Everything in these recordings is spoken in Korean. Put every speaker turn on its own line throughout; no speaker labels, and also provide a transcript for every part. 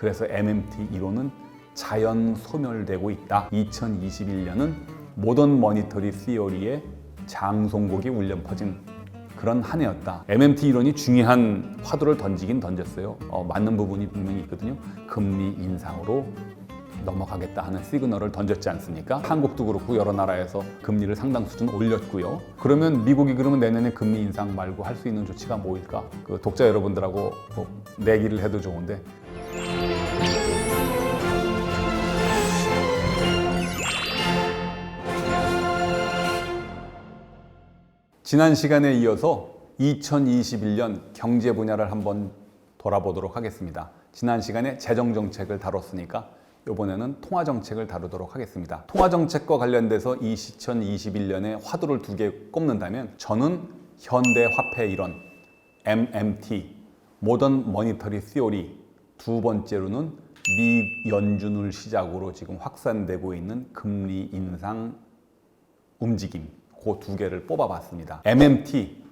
그래서 MMT 이론은 자연 소멸되고 있다. 2021년은 모던 머니터리 시어리의 장송곡이 울려 퍼진 그런 한 해였다. MMT 이론이 중요한 화두를 던지긴 던졌어요. 맞는 부분이 분명히 있거든요. 금리 인상으로 넘어가겠다 하는 시그널을 던졌지 않습니까? 한국도 그렇고 여러 나라에서 금리를 상당 수준 올렸고요. 그러면 미국이 그러면 내년에 금리 인상 말고 할 수 있는 조치가 뭐일까? 그 독자 여러분들하고 내기를 해도 좋은데 지난 시간에 이어서 2021년 경제 분야를 한번 돌아보도록 하겠습니다. 지난 시간에 재정정책을 다뤘으니까 이번에는 통화정책을 다루도록 하겠습니다. 통화정책과 관련돼서 2021년에 화두를 두 개 꼽는다면 저는 현대화폐 이론, MMT, 모던 머니터리 시어리, 두 번째로는 미 연준을 시작으로 지금 확산되고 있는 금리 인상 움직임, 그 두 개를 뽑아봤습니다. MMT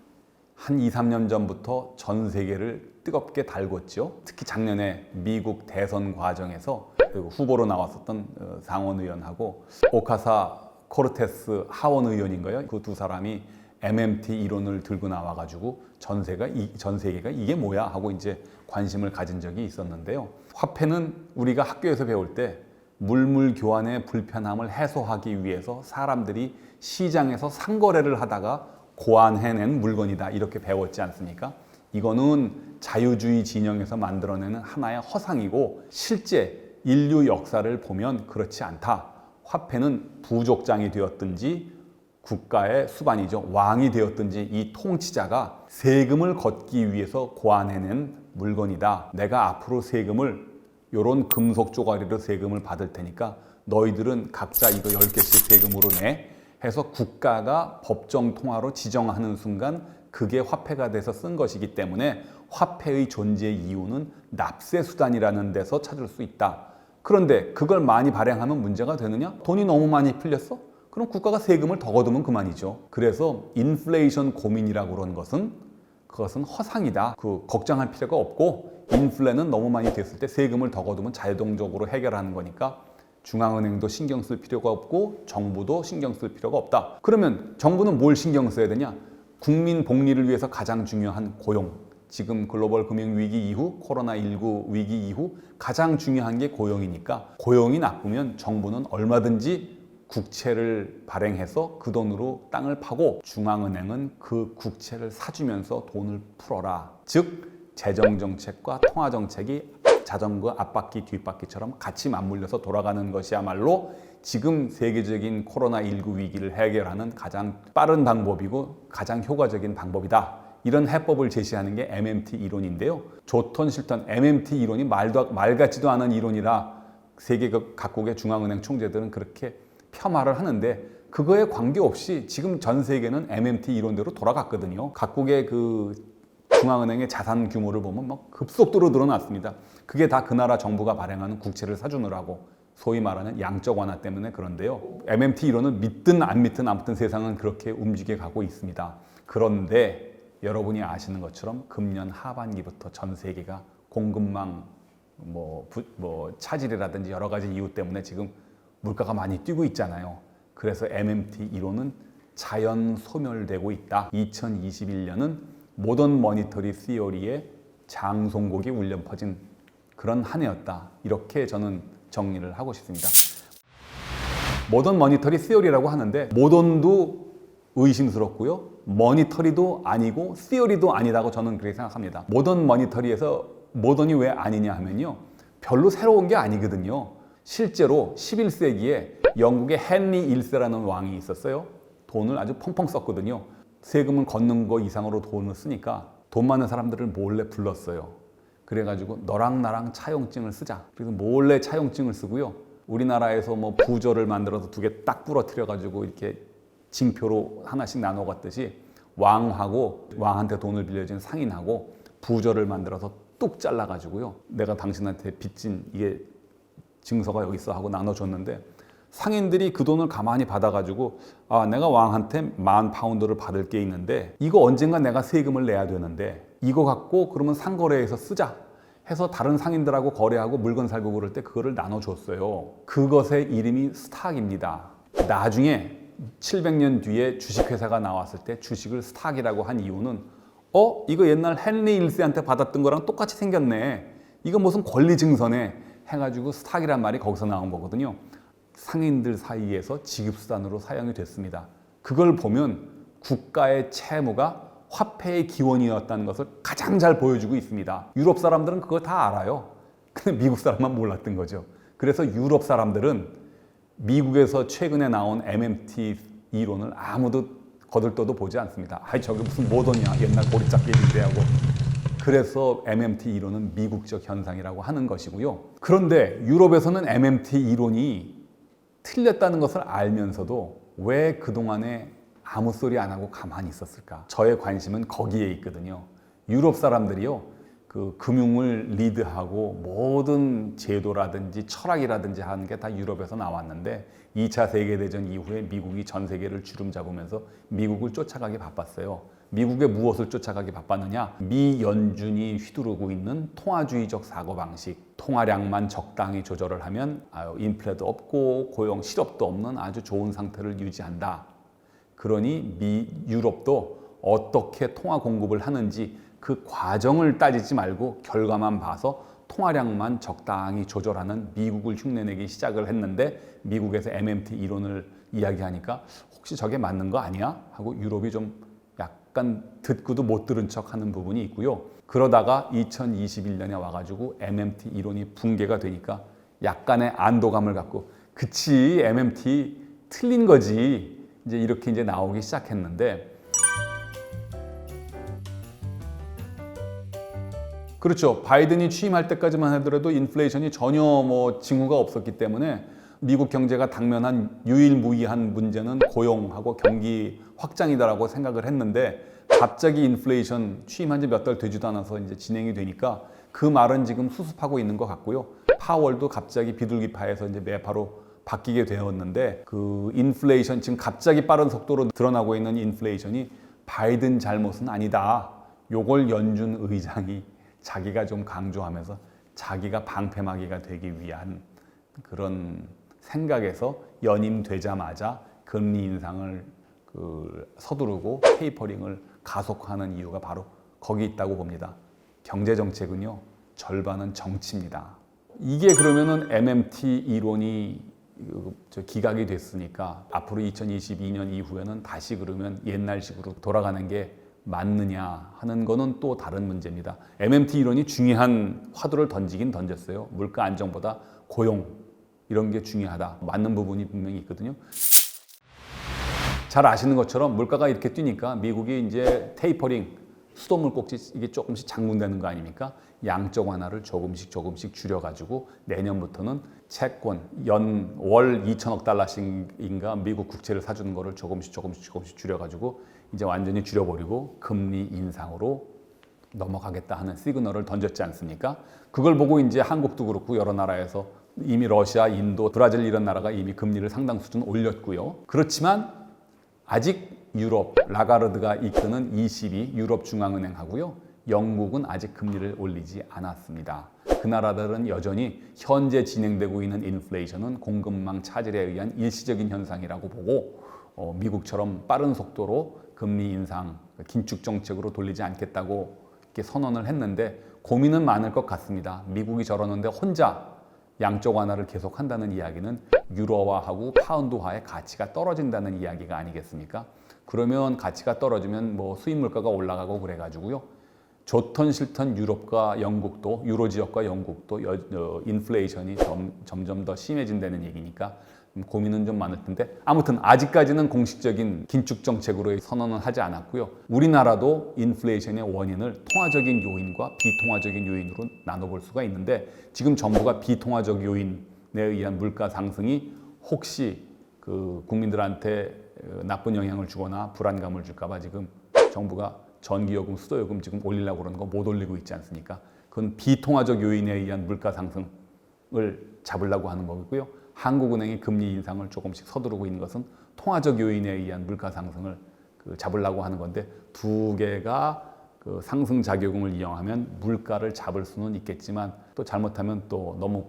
한 2, 3년 전부터 전 세계를 뜨겁게 달궜죠. 특히 작년에 미국 대선 과정에서 후보로 나왔었던 상원 의원하고 오카사 코르테스 하원 의원인가요? 그 두 사람이 MMT 이론을 들고 나와가지고 전 세계가 이게 뭐야 하고 이제 관심을 가진 적이 있었는데요. 화폐는 우리가 학교에서 배울 때 물물 교환의 불편함을 해소하기 위해서 사람들이 시장에서 상거래를 하다가 고안해낸 물건이다 이렇게 배웠지 않습니까? 이거는 자유주의 진영에서 만들어내는 하나의 허상이고 실제 인류 역사를 보면 그렇지 않다. 화폐는 부족장이 되었든지 국가의 수반이죠. 왕이 되었든지 이 통치자가 세금을 걷기 위해서 고안해낸 물건이다. 내가 앞으로 세금을 요런 금속 쪼가리로 세금을 받을 테니까 너희들은 각자 이거 10개씩 세금으로 내 해서 국가가 법정 통화로 지정하는 순간 그게 화폐가 돼서 쓴 것이기 때문에 화폐의 존재 이유는 납세 수단이라는 데서 찾을 수 있다. 그런데 그걸 많이 발행하면 문제가 되느냐? 돈이 너무 많이 풀렸어? 그럼 국가가 세금을 더 거두면 그만이죠. 그래서 인플레이션 고민이라고 그런 그것은 허상이다. 걱정할 필요가 없고 인플레는 너무 많이 됐을 때 세금을 더 거두면 자동적으로 해결하는 거니까 중앙은행도 신경 쓸 필요가 없고 정부도 신경 쓸 필요가 없다. 그러면 정부는 뭘 신경 써야 되냐? 국민 복리를 위해서 가장 중요한 고용. 지금 글로벌 금융위기 이후 코로나19 위기 이후 가장 중요한 게 고용이니까 고용이 나쁘면 정부는 얼마든지 국채를 발행해서 그 돈으로 땅을 파고 중앙은행은 그 국채를 사주면서 돈을 풀어라. 즉 재정정책과 통화정책이 자전거 앞바퀴 뒷바퀴처럼 같이 맞물려서 돌아가는 것이야말로 지금 세계적인 코로나19 위기를 해결하는 가장 빠른 방법이고 가장 효과적인 방법이다. 이런 해법을 제시하는 게 MMT 이론인데요. 좋던 싫던 MMT 이론이 말 같지도 않은 이론이라 세계 각국의 중앙은행 총재들은 그렇게 폄하를 하는데 그거에 관계없이 지금 전 세계는 MMT 이론대로 돌아갔거든요. 각국의 중앙은행의 자산 규모를 보면 막 급속도로 늘어났습니다. 그게 다 그 나라 정부가 발행하는 국채를 사주느라고 소위 말하는 양적 완화 때문에 그런데요. MMT 이론은 믿든 안 믿든 아무튼 세상은 그렇게 움직여 가고 있습니다. 그런데 여러분이 아시는 것처럼 금년 하반기부터 전 세계가 공급망 차질이라든지 여러 가지 이유 때문에 지금 물가가 많이 뛰고 있잖아요. 그래서 MMT 이론은 자연 소멸되고 있다. 2021년은 모던 머니터리 시어리의 장송곡이 울려 퍼진 그런 한 해였다. 이렇게 저는 정리를 하고 싶습니다. 모던 머니터리 시어리라고 하는데 모던도 의심스럽고요. 머니터리도 아니고 시어리도 아니라고 저는 그렇게 생각합니다. 모던 머니터리에서 모던이 왜 아니냐 하면요. 별로 새로운 게 아니거든요. 실제로 11세기에 영국의 헨리 1세라는 왕이 있었어요. 돈을 아주 펑펑 썼거든요. 세금을 걷는 거 이상으로 돈을 쓰니까 돈 많은 사람들을 몰래 불렀어요. 그래가지고 너랑 나랑 차용증을 쓰자. 그래서 몰래 차용증을 쓰고요. 우리나라에서 부저를 만들어서 두 개 딱 부러뜨려가지고 이렇게 징표로 하나씩 나눠 갔듯이 왕한테 돈을 빌려준 상인하고 부저를 만들어서 뚝 잘라가지고요. 내가 당신한테 빚진 이게 증서가 여기 있어 하고 나눠줬는데 상인들이 그 돈을 가만히 받아가지고 내가 왕한테 10,000파운드를 받을 게 있는데 이거 언젠가 내가 세금을 내야 되는데 이거 갖고 그러면 상거래에서 쓰자 해서 다른 상인들하고 거래하고 물건 살고 그럴 때 그거를 나눠줬어요. 그것의 이름이 스탁입니다. 나중에 700년 뒤에 주식회사가 나왔을 때 주식을 스탁이라고 한 이유는 이거 옛날 헨리 1세한테 받았던 거랑 똑같이 생겼네. 이거 무슨 권리 증서네 해가지고 스탁이란 말이 거기서 나온 거거든요. 상인들 사이에서 지급수단으로 사용이 됐습니다. 그걸 보면 국가의 채무가 화폐의 기원이었다는 것을 가장 잘 보여주고 있습니다. 유럽 사람들은 그거 다 알아요. 근데 미국 사람만 몰랐던 거죠. 그래서 유럽 사람들은 미국에서 최근에 나온 MMT 이론을 아무도 거들떠도 보지 않습니다. 저게 무슨 모던이야. 옛날 고리짝기인데 하고. 그래서 MMT 이론은 미국적 현상이라고 하는 것이고요. 그런데 유럽에서는 MMT 이론이 틀렸다는 것을 알면서도 왜 그동안에 아무 소리 안 하고 가만히 있었을까? 저의 관심은 거기에 있거든요. 유럽 사람들이요, 그 금융을 리드하고 모든 제도라든지 철학이라든지 하는 게 다 유럽에서 나왔는데 2차 세계대전 이후에 미국이 전 세계를 주름 잡으면서 미국을 쫓아가기 바빴어요. 미국의 무엇을 쫓아가기 바빴느냐? 미 연준이 휘두르고 있는 통화주의적 사고방식, 통화량만 적당히 조절을 하면 인플레도 없고 고용 실업도 없는 아주 좋은 상태를 유지한다. 그러니 유럽도 어떻게 통화 공급을 하는지 그 과정을 따지지 말고 결과만 봐서 통화량만 적당히 조절하는 미국을 흉내내기 시작을 했는데 미국에서 MMT 이론을 이야기하니까 혹시 저게 맞는 거 아니야? 하고 유럽이 좀 약간 듣고도 못 들은 척 하는 부분이 있고요. 그러다가 2021년에 와가지고 MMT 이론이 붕괴가 되니까 약간의 안도감을 갖고 그치 MMT 틀린 거지 이제 이렇게 나오기 시작했는데 그렇죠. 바이든이 취임할 때까지만 하더라도 인플레이션이 전혀 징후가 없었기 때문에 미국 경제가 당면한 유일무이한 문제는 고용하고 경기 확장이다라고 생각을 했는데 갑자기 인플레이션 취임한 지 몇 달 되지도 않아서 이제 진행이 되니까 그 말은 지금 수습하고 있는 것 같고요. 파월도 갑자기 비둘기파에서 이제 매파로 바뀌게 되었는데 그 인플레이션 지금 갑자기 빠른 속도로 드러나고 있는 인플레이션이 바이든 잘못은 아니다. 요걸 연준 의장이 자기가 좀 강조하면서 자기가 방패막이가 되기 위한 그런 생각에서 연임되자마자 금리 인상을 서두르고 테이퍼링을 가속화하는 이유가 바로 거기 있다고 봅니다. 경제 정책은요, 절반은 정치입니다. 이게 그러면은 MMT 이론이 기각이 됐으니까 앞으로 2022년 이후에는 다시 그러면 옛날식으로 돌아가는 게 맞느냐 하는 거는 또 다른 문제입니다. MMT 이론이 중요한 화두를 던지긴 던졌어요. 물가 안정보다 고용 이런 게 중요하다. 맞는 부분이 분명히 있거든요. 잘 아시는 것처럼 물가가 이렇게 뛰니까 미국이 이제 테이퍼링 수돗물 꼭지 이게 조금씩 장군되는 거 아닙니까? 양적 완화를 조금씩 줄여가지고 내년부터는 채권 월 2천억 달러씩인가 미국 국채를 사주는 거를 조금씩 줄여가지고 이제 완전히 줄여버리고 금리 인상으로 넘어가겠다 하는 시그널을 던졌지 않습니까? 그걸 보고 이제 한국도 그렇고 여러 나라에서 이미 러시아, 인도, 브라질 이런 나라가 이미 금리를 상당 수준 올렸고요. 그렇지만 아직 유럽, 라가르드가 이끄는 ECB, 유럽 중앙은행하고요. 영국은 아직 금리를 올리지 않았습니다. 그 나라들은 여전히 현재 진행되고 있는 인플레이션은 공급망 차질에 의한 일시적인 현상이라고 보고 미국처럼 빠른 속도로 금리 인상, 긴축 정책으로 돌리지 않겠다고 이렇게 선언을 했는데 고민은 많을 것 같습니다. 미국이 저러는데 혼자 양적 완화를 계속한다는 이야기는 유로화하고 파운드화의 가치가 떨어진다는 이야기가 아니겠습니까? 그러면 가치가 떨어지면 수입 물가가 올라가고 그래가지고요. 좋던 싫던 유럽과 영국도 유로 지역과 영국도 인플레이션이 점점 더 심해진다는 얘기니까 고민은 좀 많을 텐데 아무튼 아직까지는 공식적인 긴축 정책으로 선언은 하지 않았고요. 우리나라도 인플레이션의 원인을 통화적인 요인과 비통화적인 요인으로 나눠볼 수가 있는데 지금 정부가 비통화적 요인에 의한 물가 상승이 혹시 국민들한테 나쁜 영향을 주거나 불안감을 줄까 봐 지금 정부가 전기요금, 수도요금 지금 올리려고 그러는 거 못 올리고 있지 않습니까? 그건 비통화적 요인에 의한 물가 상승을 잡으려고 하는 거고요. 한국은행이 금리 인상을 조금씩 서두르고 있는 것은 통화적 요인에 의한 물가 상승을 잡으려고 하는 건데 두 개가 그 상승 작용을 이용하면 물가를 잡을 수는 있겠지만 또 잘못하면 또 너무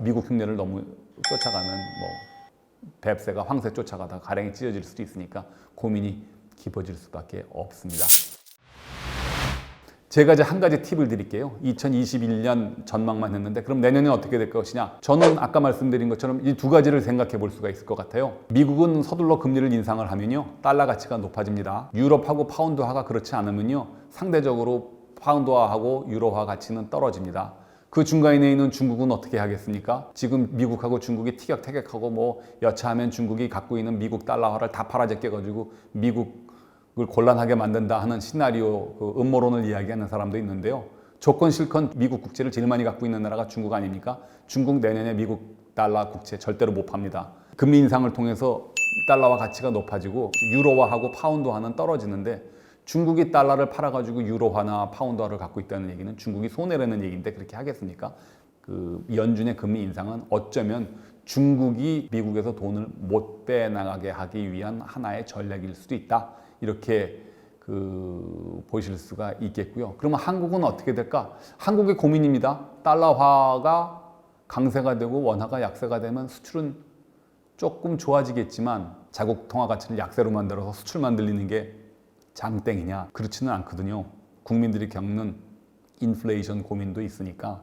미국 흉내를 너무 쫓아가면 뭐 뱁새가 황새 쫓아가다가 가랭이 찢어질 수도 있으니까 고민이 깊어질 수밖에 없습니다. 제가 이제 한 가지 팁을 드릴게요. 2021년 전망만 했는데 그럼 내년에 어떻게 될 것이냐? 저는 아까 말씀드린 것처럼 이 두 가지를 생각해 볼 수가 있을 것 같아요. 미국은 서둘러 금리를 인상을 하면요, 달러 가치가 높아집니다. 유럽하고 파운드화가 그렇지 않으면요, 상대적으로 파운드화하고 유로화 가치는 떨어집니다. 그 중간에 있는 중국은 어떻게 하겠습니까? 지금 미국하고 중국이 티격태격하고 뭐 여차하면 중국이 갖고 있는 미국 달러화를 다 팔아제껴가지고 미국을 곤란하게 만든다 하는 시나리오, 그 음모론을 이야기하는 사람도 있는데요. 조건 실컷 미국 국채를 제일 많이 갖고 있는 나라가 중국 아닙니까? 중국 내년에 미국 달러 국채 절대로 못 팝니다. 금리 인상을 통해서 달러화 가치가 높아지고 유로화하고 파운드화는 떨어지는데 중국이 달러를 팔아가지고 유로화나 파운드화를 갖고 있다는 얘기는 중국이 손해라는 얘기인데 그렇게 하겠습니까? 그 연준의 금리 인상은 어쩌면 중국이 미국에서 돈을 못 빼나가게 하기 위한 하나의 전략일 수도 있다. 이렇게 보실 수가 있겠고요. 그러면 한국은 어떻게 될까? 한국의 고민입니다. 달러화가 강세가 되고 원화가 약세가 되면 수출은 조금 좋아지겠지만 자국 통화 가치를 약세로 만들어서 수출만 늘리는 게 장땡이냐? 그렇지는 않거든요. 국민들이 겪는 인플레이션 고민도 있으니까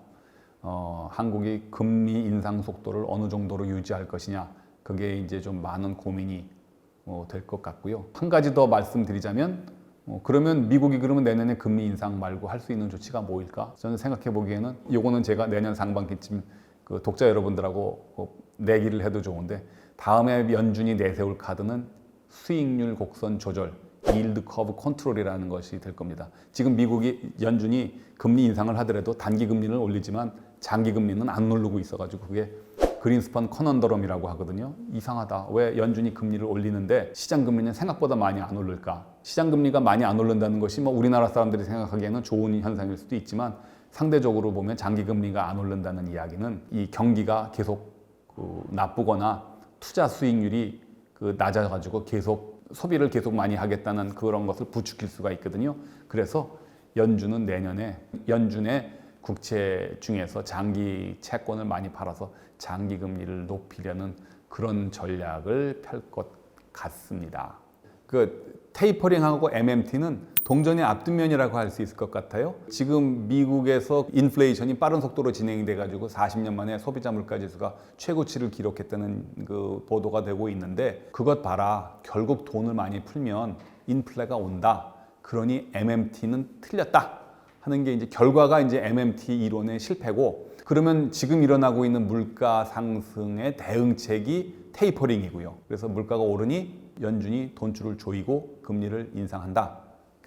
한국이 금리 인상 속도를 어느 정도로 유지할 것이냐, 그게 이제 좀 많은 고민이 될 것 같고요. 한 가지 더 말씀드리자면 그러면 미국이 그러면 내년에 금리 인상 말고 할 수 있는 조치가 뭐일까? 저는 생각해 보기에는 이거는 제가 내년 상반기쯤 그 독자 여러분들하고 내기를 해도 좋은데 다음에 연준이 내세울 카드는 수익률 곡선 조절, yield curve 컨트롤이라는 것이 될 겁니다. 지금 미국이 연준이 금리 인상을 하더라도 단기 금리를 올리지만 장기 금리는 안 누르고 있어가지고 그게 그린스판 커넌더럼이라고 하거든요. 이상하다. 왜 연준이 금리를 올리는데 시장 금리는 생각보다 많이 안 오를까? 시장 금리가 많이 안 오른다는 것이 뭐 우리나라 사람들이 생각하기에는 좋은 현상일 수도 있지만 상대적으로 보면 장기 금리가 안 오른다는 이야기는 이 경기가 계속 나쁘거나 투자 수익률이 낮아가지고 계속 소비를 계속 많이 하겠다는 그런 것을 부추길 수가 있거든요. 그래서 연준은 내년에 연준의 국채 중에서 장기 채권을 많이 팔아서 장기 금리를 높이려는 그런 전략을 펼 것 같습니다. 그 테이퍼링하고 MMT는 동전의 앞뒷면이라고 할 수 있을 것 같아요. 지금 미국에서 인플레이션이 빠른 속도로 진행이 돼가지고 40년 만에 소비자 물가지수가 최고치를 기록했다는 그 보도가 되고 있는데 그것 봐라. 결국 돈을 많이 풀면 인플레가 온다. 그러니 MMT는 틀렸다. 하는 게 이제 결과가 이제 MMT 이론의 실패고 그러면 지금 일어나고 있는 물가 상승의 대응책이 테이퍼링이고요. 그래서 물가가 오르니 연준이 돈줄을 조이고 금리를 인상한다.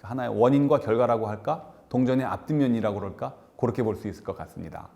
하나의 원인과 결과라고 할까? 동전의 앞뒷면이라고 그럴까? 그렇게 볼 수 있을 것 같습니다.